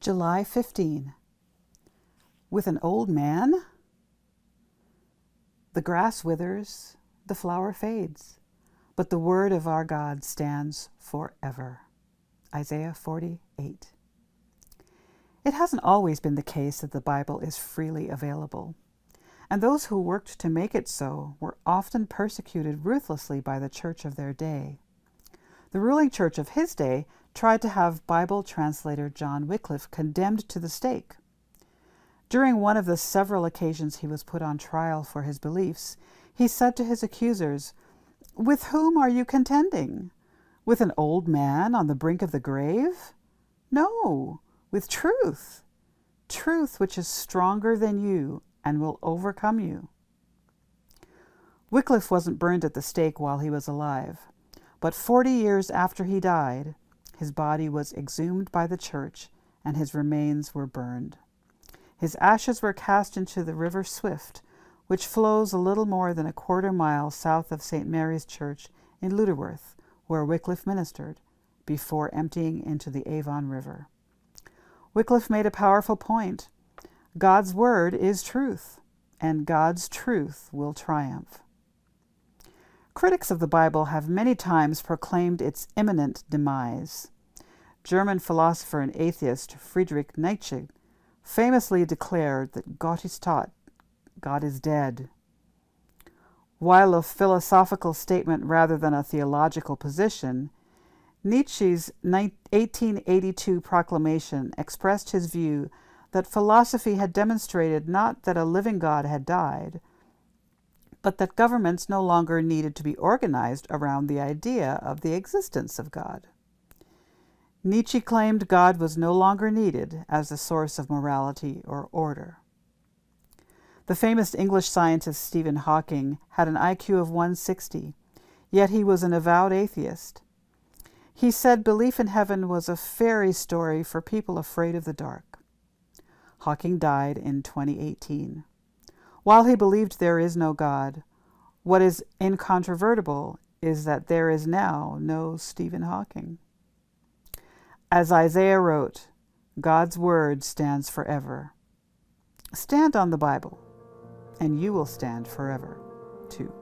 July 15. With an old man? The grass withers, the flower fades, but the word of our God stands forever. Isaiah 48. It hasn't always been the case that the Bible is freely available, and those who worked to make it so were often persecuted ruthlessly by the church of their day. The ruling church of his day tried to have Bible translator John Wycliffe condemned to the stake. During one of the several occasions he was put on trial for his beliefs, he said to his accusers, "With whom are you contending? With an old man on the brink of the grave? No, with truth. Truth which is stronger than you and will overcome you." Wycliffe wasn't burned at the stake while he was alive, but 40 years after he died, his body was exhumed by the church and his remains were burned. His ashes were cast into the river Swift, which flows a little more than a quarter-mile south of St. Mary's Church in Lutterworth, where Wycliffe ministered, before emptying into the Avon River. Wycliffe made a powerful point. God's word is truth, and God's truth will triumph. Critics of the Bible have many times proclaimed its imminent demise. German philosopher and atheist Friedrich Nietzsche famously declared that Gott ist tot, God is dead. While a philosophical statement rather than a theological position, Nietzsche's 1882 proclamation expressed his view that philosophy had demonstrated not that a living God had died, but that governments no longer needed to be organized around the idea of the existence of God. Nietzsche claimed God was no longer needed as the source of morality or order. The famous English scientist Stephen Hawking had an IQ of 160, yet he was an avowed atheist. He said belief in heaven was a fairy story for people afraid of the dark. Hawking died in 2018. While he believed there is no God, what is incontrovertible is that there is now no Stephen Hawking. As Isaiah wrote, God's word stands forever. Stand on the Bible, and you will stand forever, too.